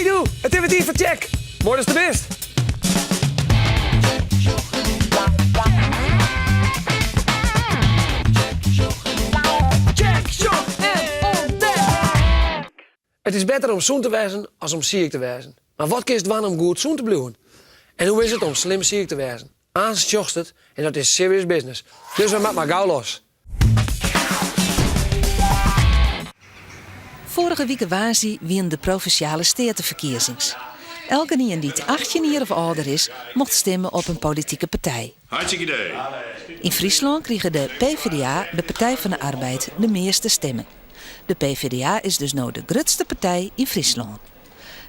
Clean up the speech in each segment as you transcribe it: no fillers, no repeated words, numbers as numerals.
Hey doe, het is weer voor check. Mooi is de best. Check, shock en ontdek. Het is beter om zoen te wezen als om ziek te wezen. Maar wat kiest het om goed zoen te blijven? En hoe is het om slim ziek te wezen? Aans sjocht het en dat is serious business. Dus we maken maar gauw los. Vorige week waarschuwde wien de provinciale statenverkiezings. Elke die 18 jaar of ouder is, mocht stemmen op een politieke partij. Hartstikke idee. In Friesland kregen de PvdA, de Partij van de Arbeid, de meeste stemmen. De PvdA is dus nu de grootste partij in Friesland.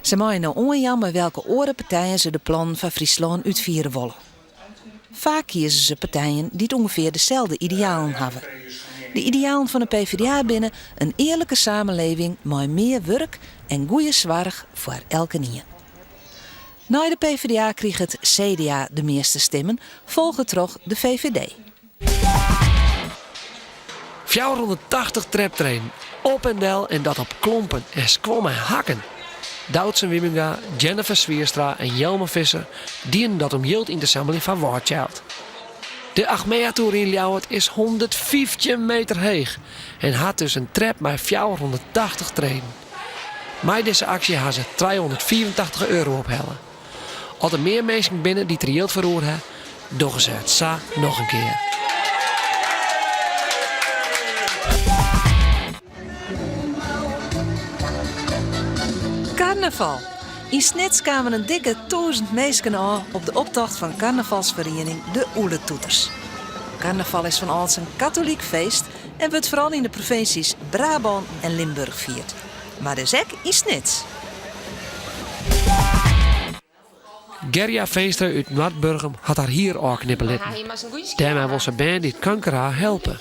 Ze maken nou onjammer welke andere partijen ze de plan van Friesland uitvieren willen. Vaak kiezen ze partijen die het ongeveer dezelfde idealen hebben. De idealen van de PvdA binnen een eerlijke samenleving met meer werk en goede zorg voor elke nie. Na de PvdA kreeg het CDA de meeste stemmen, volgen terug de VVD. 480 traptrainen, op en del en dat op klompen en squam en hakken. Doutzen Wimminga, Jennifer Zwierstra en Jelmer Visser dienen dat om yield in de sammeling van Warchild. De Achmea-toer in Ljouwert is 115 meter hoog en had dus een trap met 480 trainen. Met deze actie gaan ze €384 ophellen. Als er meer mensen binnen die het yield verroerd hebben, doen ze het sa nog een keer. Carnaval. In Snits kwamen een dikke 1000 mensen aan op de optocht van carnavalsvereniging De Oeletoeters. Carnaval is van ouds een katholiek feest en wordt vooral in de provincies Brabant en Limburg vierd. Maar dus ook in Snits. Gerja Veenstra uit Noordburgum had haar hier al knippen litten. Daarmee wil ze bij dit kankerhaar helpen.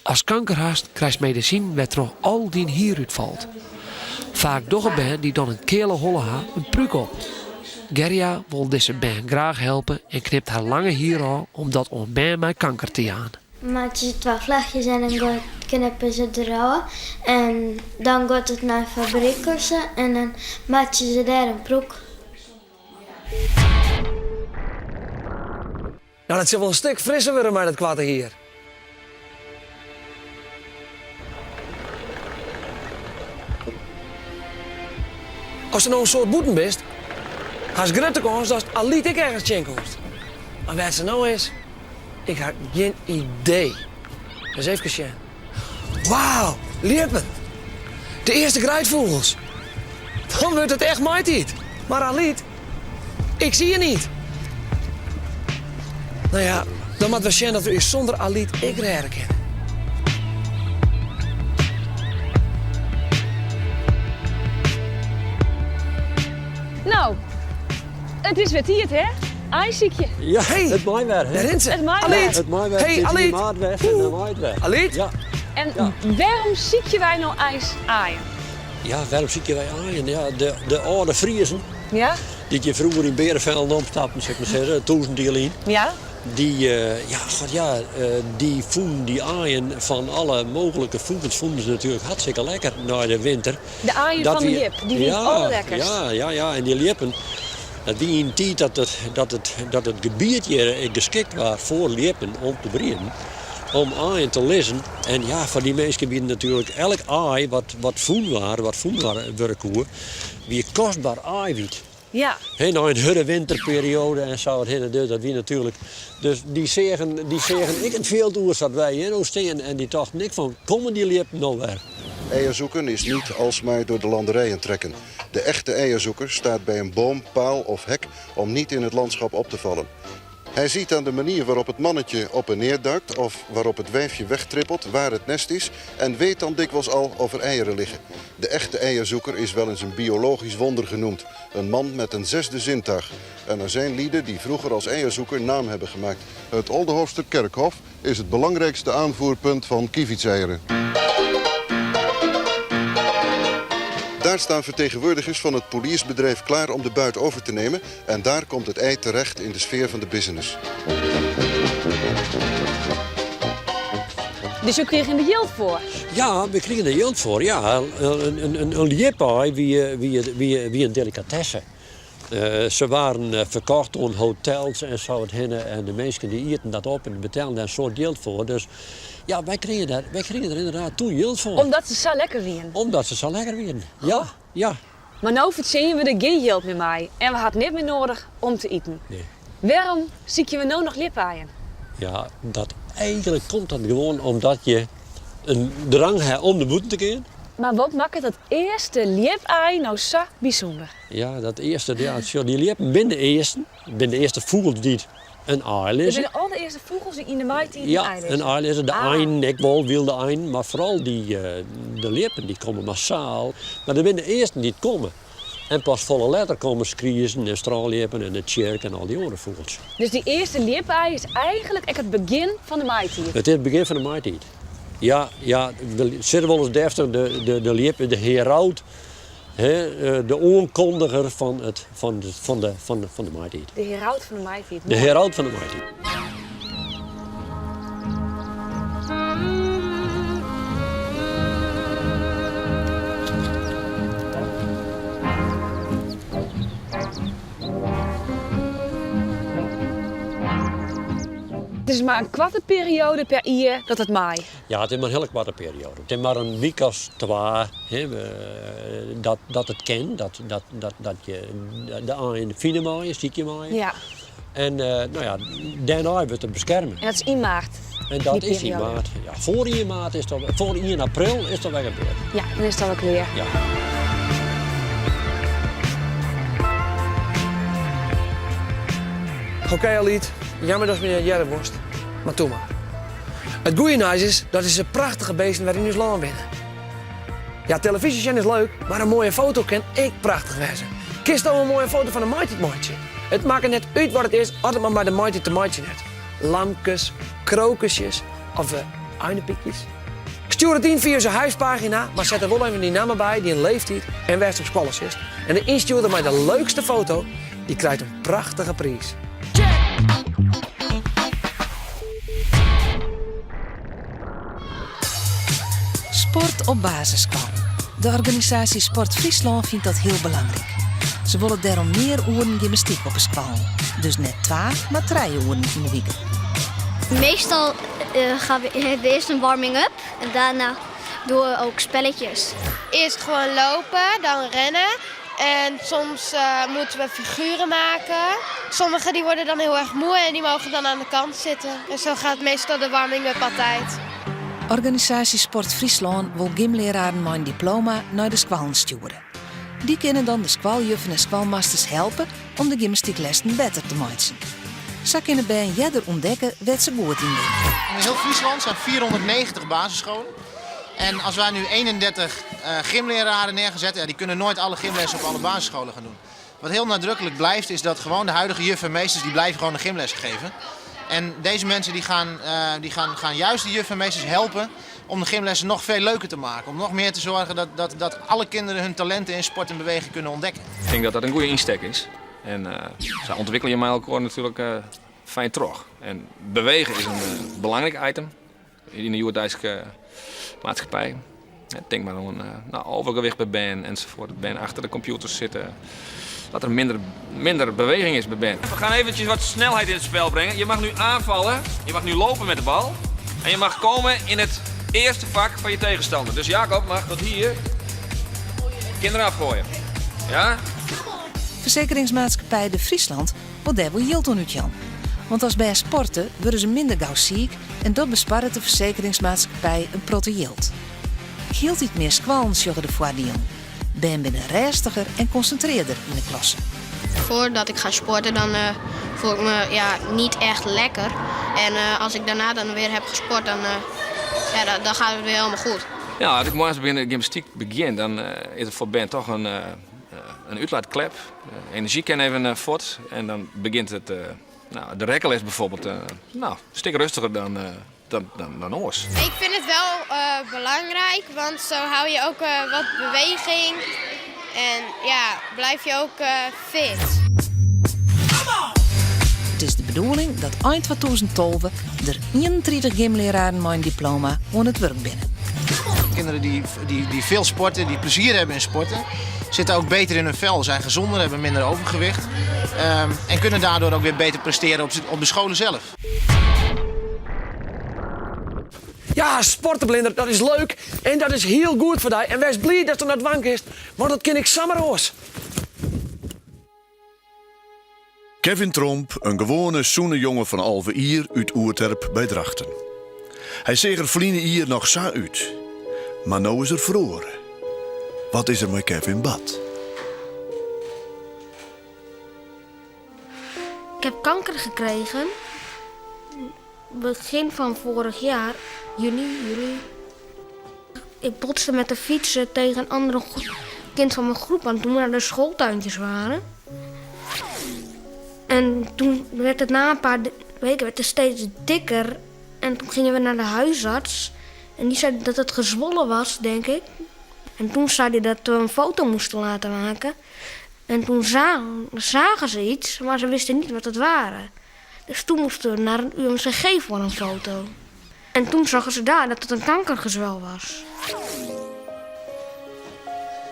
Als kankerhast krijgt medicijn waar toch al die hier uitvalt. Vaak doch een band die dan een kele holle haar een pruik op. Gerja wil deze band graag helpen en knipt haar lange hier al om dat om band met kanker te gaan. Maak je 12 vlechtjes en dan knippen ze eruit. En dan gaat het naar fabriekersen en dan maak je ze daar een broek. Nou, dat zit wel een stuk frisser worden met het kwaad hier. Als er nou een soort boeten bent, has grote kans dat het al ik ergens tjen komt. Maar wat ze nou is, ik heb geen idee. Dus even zien. Wauw, liepen. De eerste grijtvogels. Dan wordt het echt mooi tijd. Maar Aliet, ik zie je niet. Nou ja, dan moet we zien dat we u zonder Aliet ik redden kunnen. Nou, het is weer hier, hè? Ijsziekje. Ja, Hey, het mooi weer, hè? Daar rent ze. Het mooi Aliet. weer. Het mooi weer, Hey, het is Aliet. hier maatweg en dan waait weg. Aliet? Ja, En Ja. waarom ziekje wij nou ijs aaien? ja, waarom zie je wij aan? Ja, de oude Friesen, Ja? die je vroeger in Berenveld opstapten, zeg maar zeggen, 1000 deel in. Ja? Die voeden die aaien van alle mogelijke voedens vonden ze natuurlijk hartstikke lekker na de winter. De aaien van de lip, die vindt allerlekkerst. Ja, en die lippen. Dat wie in tijd dat het gebied hier geschikt was voor lippen om te breeden. Om aaien te lezen. En ja, van die mensen bieden natuurlijk elk aai wat voedbaar werkkoer, wie kostbaar aaiwiet. Ja. He, nou, in de winterperiode en zo, dat wie natuurlijk. Dus die zeggen ik het veel toer zat wij hier nou staan en die dacht niks van, komen die lippen nou weer? Eieren zoeken is niet alsmaar door de landerijen trekken. De echte eierzoeker staat bij een boom, paal of hek om niet in het landschap op te vallen. Hij ziet aan de manier waarop het mannetje op en neer duikt of waarop het wijfje wegtrippelt waar het nest is en weet dan dikwijls al of er eieren liggen. De echte eierzoeker is wel eens een biologisch wonder genoemd. Een man met een zesde zintuig. En er zijn lieden die vroeger als eierzoeker naam hebben gemaakt. Het Oldehofster Kerkhof is het belangrijkste aanvoerpunt van kievietseieren. Daar staan vertegenwoordigers van het poeliersbedrijf klaar om de buit over te nemen. En daar komt het ei terecht in de sfeer van de business. Dus je kreeg er geld voor? Ja, we kregen er geld voor. Ja, een liepaai wie een delicatesse. Ze waren verkocht aan hotels en zo het heen. En de mensen die eten dat op en betalen daar een soort geld voor. Dus ja, wij kregen er inderdaad toen geld voor. Omdat ze zo lekker waren? Omdat ze zo lekker waren, ja. Ja. Maar nu verdienen we er geen geld meer mee. En we hadden niet meer nodig om te eten. Nee. Waarom zie je nou nog lieppaaien? Ja, eigenlijk komt dat gewoon omdat je een drang hebt om de boete te gaan. Maar wat maakt dat eerste liepaai nou zo bijzonder? Ja, dat eerste, ja, die liepen binnen de eerste vogels die een aai Dat lezen. zijn al de eerste vogels die in de maait in Ja, een aai lezen. De ein, ik wel wilde ein, maar vooral de liepen die komen massaal. Maar dat zijn de eerste die komen. En pas volle letter komen skriezen en straaliepen en de tjerk en al die andere vogels. Dus die eerste liepaai is eigenlijk echt het begin van de maaitijd. Het is het begin van de maaitijd. Ja, we zitten wel eens deftig, de liep, de heraut, de oorkondiger van de maaitijd. De heraut van de maaitijd. De heraut van de maaitijd. Het is maar een kwarte periode per jaar dat het maait. Ja, het is maar een hele korte periode. Het is maar een week als twee dat het kent, dat je de een fine maaien, ziekje maaien. Ja. En daarna hebben we het te beschermen. En dat is in maart. En dat die is in periode. maart. Ja, voor 1 maart is dat, voor 1 april is dat weer gebeurd. Ja, dan is dat ook weer. Ja. Oké, Aliet. Jammer dat je me jaren worst. Maar toe maar. Het goeie nice is, dat is een prachtige beesten waarin ons land binnen. Ja, televisie zijn is leuk, maar een mooie foto kan ik prachtig wezen. Kies dan een mooie foto van een maaitje. Het maakt er net uit wat het is, als het maar bij de maaitje te maaitje net. Lamkes, krokusjes of uinepiekjes. Stuur het in via zijn huispagina, maar zet er wel even die namen bij die een leeftijd en waar op squalles is. En de instuurder mij de leukste foto, die krijgt een prachtige prijs. Sport op basisschool. De organisatie Sport Friesland vindt dat heel belangrijk. Ze willen daarom meer uren gymnastiek op de school. Dus net 2, maar 3 uren in de week. Meestal hebben we eerst een warming-up en daarna doen we ook spelletjes. Eerst gewoon lopen, dan rennen. En soms moeten we figuren maken. Sommigen die worden dan heel erg moe en die mogen dan aan de kant zitten. En zo gaat meestal de warming-up altijd. Organisatie Sport Friesland wil gymleraren met een diploma naar de school sturen. Die kunnen dan de schooljuffen en schoolmasters helpen om de gymnastieklessen beter te maken. Zo kunnen bij een jeder ontdekken wat ze goed in doen. In heel Friesland zijn 490 basisscholen. En als wij nu 31 gymleraren neergezet, die kunnen nooit alle gymlessen op alle basisscholen gaan doen. Wat heel nadrukkelijk blijft is dat gewoon de huidige juffen en meesters die blijven gewoon de gymles geven. En deze mensen die gaan juist de juffen en meesters helpen om de gymlessen nog veel leuker te maken. Om nog meer te zorgen dat alle kinderen hun talenten in sport en bewegen kunnen ontdekken. Ik denk dat dat een goede insteek is. En zo ontwikkel je mij elkaar natuurlijk fijn terug. En bewegen is een belangrijk item in de Joerdijkse maatschappij. Denk maar aan overgewicht bij Ben enzovoort. Ben achter de computers zitten. Dat er minder beweging is bij Ben. We gaan eventjes wat snelheid in het spel brengen. Je mag nu aanvallen, je mag nu lopen met de bal. En je mag komen in het eerste vak van je tegenstander. Dus Jacob mag tot hier kinderen afgooien. Ja? Verzekeringsmaatschappij De Friesland wil daar wel geld aan uit Jan. Want als bij sporten worden ze minder gauw ziek en dat bespaart de verzekeringsmaatschappij een protte geld. Hield iets meer squallen, joggen de voordien. Ben binnen rustiger en concentreerder in de klasse. Voordat ik ga sporten dan voel ik me niet echt lekker. En als ik daarna dan weer heb gesport, dan gaat het weer helemaal goed. Ja, als ik morgens binnen de gymnastiek begin, dan is het voor Ben toch een uitlaatklep. Energie kan even voort en dan begint het. De rekkenles bijvoorbeeld, een stuk rustiger dan oors. Ik vind het wel belangrijk, want zo hou je ook wat beweging. En blijf je ook fit. Het is de bedoeling dat eind 2012 er 31 gymleraren met een diploma aan het werk binnen. Kinderen die veel sporten, die plezier hebben in sporten, zitten ook beter in hun vel, zijn gezonder, hebben minder overgewicht en kunnen daardoor ook weer beter presteren op de scholen zelf. Ja, sporten, Blinder, dat is leuk en dat is heel goed voor jou. En wees blij dat je naar het wank is, want dat ken ik samaroos. Kevin Tromp, een gewone zoene jongen van Alve Ier uit Oerterp bij Drachten. Hij zag er vliene Ier nog zo uit. Maar nou is er verloren. Wat is er met Kevin bad? Ik heb kanker gekregen. Begin van vorig jaar, juli. Ik botste met de fietsen tegen een andere kind van mijn groep aan toen we naar de schooltuintjes waren. En toen werd het na een paar weken steeds dikker. En toen gingen we naar de huisarts. En die zei dat het gezwollen was, denk ik. En toen zei hij dat we een foto moesten laten maken. En toen zagen ze iets, maar ze wisten niet wat het waren. Dus toen moesten we naar een UMCG voor een foto. En toen zagen ze daar dat het een kankergezwel was.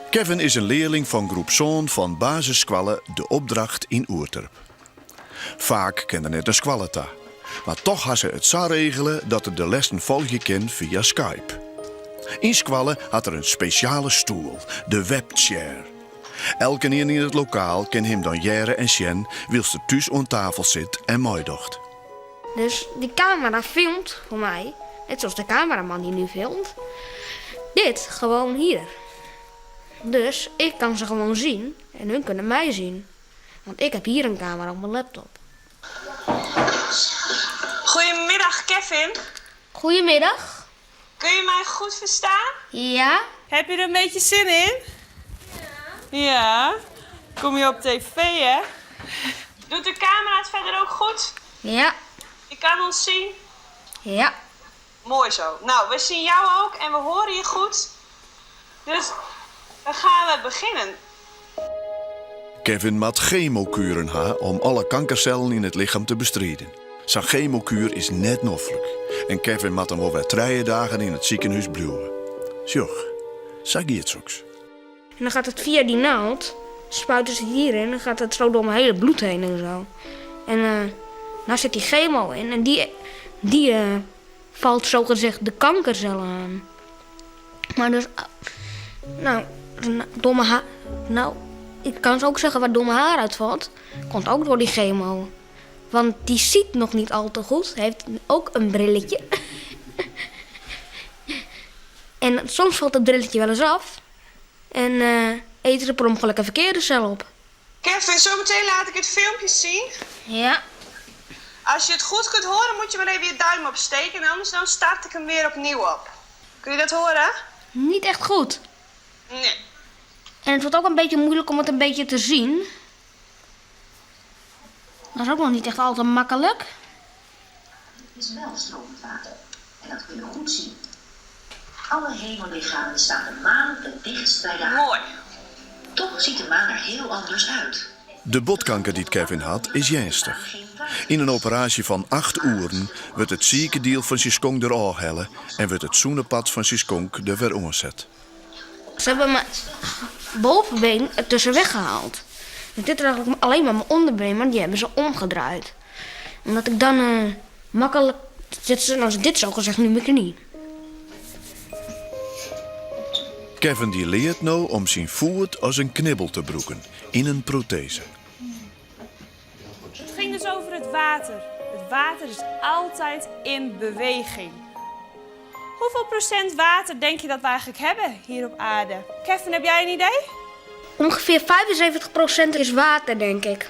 Kevin is een leerling van groep Zoon van basisschool De Opdracht in Oerterp. Vaak kende net een squalleta, maar toch had ze het zo regelen dat er de lessen volgen kan via Skype. In squallen had er een speciale stoel, de webchair. Elke keer in het lokaal kan hem dan jaren en Sjen wilst er thuis aan tafel zit en moeidocht. Dus die camera filmt voor mij, net zoals de cameraman die nu filmt, dit gewoon hier. Dus ik kan ze gewoon zien en hun kunnen mij zien. Want ik heb hier een camera op mijn laptop. Goedemiddag, Kevin. Goedemiddag. Kun je mij goed verstaan? Ja. Heb je er een beetje zin in? Ja. Kom je op tv, hè? Doet de camera het verder ook goed? Ja. Je kan ons zien? Ja. Mooi zo. Nou, we zien jou ook en we horen je goed. Dus dan gaan we beginnen. Kevin moet chemokuren hebben om alle kankercellen in het lichaam te bestrijden. Zijn chemokuur is net noffelijk. En Kevin moet dan wel weer 3 dagen in het ziekenhuis blijven. Sjoch, zeg je het zoks. En dan gaat het via die naald, spuiten ze hierin en dan gaat het zo door mijn hele bloed heen en zo. En daar zit die chemo in en die valt zogezegd de kankercellen aan. Maar dus, door mijn haar, ik kan ook zeggen waar door mijn haar uitvalt, komt ook door die chemo. Want die ziet nog niet al te goed, heeft ook een brilletje. En soms valt het brilletje wel eens af. En eten er per ongeluk een verkeerde cel op. Kevin, zometeen laat ik het filmpje zien. Ja. Als je het goed kunt horen, moet je maar even je duim opsteken. En anders dan start ik hem weer opnieuw op. Kun je dat horen? Niet echt goed. Nee. En het wordt ook een beetje moeilijk om het een beetje te zien. Dat is ook nog niet echt altijd makkelijk. Het is wel stromend water. En dat kun je goed zien. Alle hemellichamen staan de maan het dichtst bij de aarde. Mooi. Toch ziet de maan er heel anders uit. De botkanker die Kevin had is ernstig. In een operatie van 8 uren wordt het zieke deel van zijn skonk eruit hellen en wordt het zoenepad van zijn skonk er weer omgezet. Ze hebben mijn bovenbeen ertussen weggehaald. Dit is eigenlijk alleen maar mijn onderbeen, maar die hebben ze omgedraaid. Omdat ik dan makkelijk zit, als dit zo gezegd, nu mijn knie. Kevin die leert nou om zijn voet als een knibbel te broeken in een prothese. Het ging dus over het water. Het water is altijd in beweging. Hoeveel procent water denk je dat we eigenlijk hebben hier op aarde? Kevin, heb jij een idee? Ongeveer 75% is water, denk ik.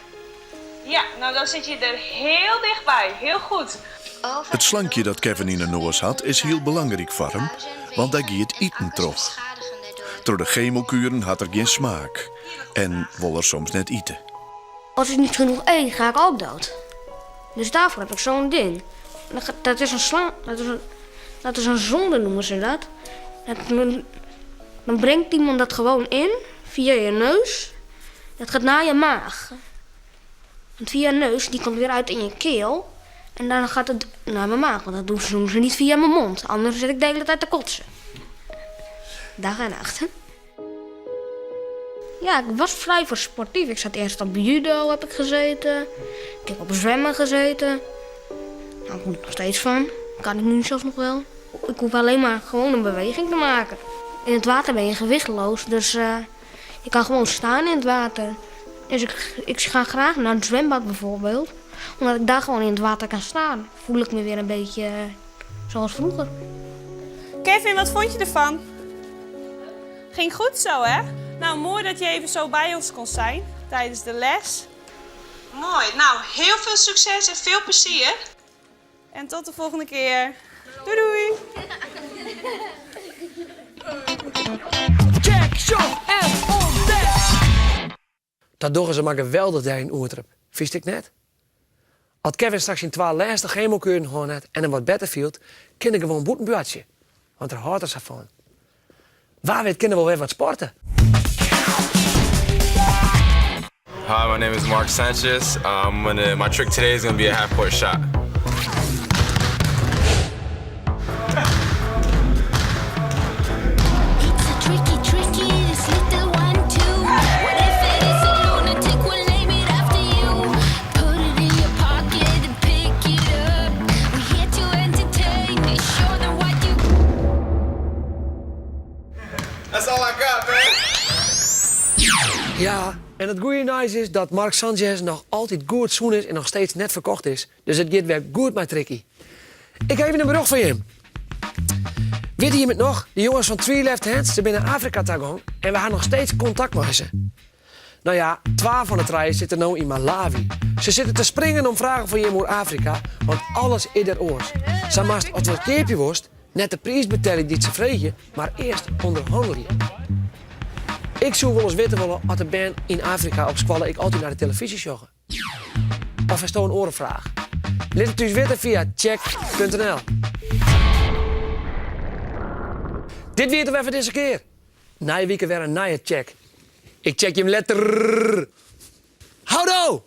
Ja, nou dan zit je er heel dichtbij. Heel goed. Het slankje dat Kevin in de noos had is heel belangrijk voor hem, want hij giet eten terug. Door de chemokuren had er geen smaak en wil er soms net eten. Als ik niet genoeg eet, ga ik ook dood. Dus daarvoor heb ik zo'n ding. Dat is een slang. Dat is een zonde, noemen ze dat. Dan brengt iemand dat gewoon in, via je neus. Dat gaat naar je maag. Want via je neus, die komt weer uit in je keel. En dan gaat het naar mijn maag. Want dat doen ze niet via mijn mond. Anders zit ik de hele tijd te kotsen. Dag en nacht. Ja, ik was vrij voor sportief. Ik zat eerst op judo, heb ik gezeten. Ik heb op zwemmen gezeten. Daar moet ik nog steeds van. Kan ik nu zelfs nog wel. Ik hoef alleen maar gewoon een beweging te maken. In het water ben je gewichtloos, dus je kan gewoon staan in het water. Dus ik ga graag naar het zwembad bijvoorbeeld. Omdat ik daar gewoon in het water kan staan. Voel ik me weer een beetje zoals vroeger. Kevin, wat vond je ervan? Ging goed zo, hè? Nou, mooi dat je even zo bij ons kon zijn tijdens de les. Mooi. Nou, heel veel succes en veel plezier. En tot de volgende keer. Doei doei. Check, show en ontdek! Dat doen ze maar geweldig daar in Oertrup. Vist ik net? Als Kevin straks in 2 lastig hemelkeuren gewoon net en een wat beter viel, kan ik gewoon boeten buurtje. Want er houdt er zo van. Waar weet kunnen we weer wat sporten? Hi, my name is Mark Sanchez. My trick today is going to be a half-court shot. That's all I got, man. Ja, en het goede nice is dat Mark Sanchez nog altijd goed zoen is en nog steeds net verkocht is. Dus het gaat weer goed met Tricky. Ik heb even een bericht van je. Weet je het nog? De jongens van Three Left Hands, ze zijn naar Afrika gegaan en we hebben nog steeds contact met ze. Nou ja, 12 van de 3 zitten nu in Malawi. Ze zitten te springen om vragen van je moeder Afrika, want alles is er oors. Ze maast als wat keepje worst, net de prijs betalen die ze vregen, maar eerst onderhandelen. Ik zou wel eens weten willen als de band in Afrika op squallen ik altijd naar de televisie joggen. Of is toch een orenvraag? Laat het dus weten via check.nl. Dit weten we even deze keer. Na je week weer een nieuwe check. Ik check je hem letter. Houdo!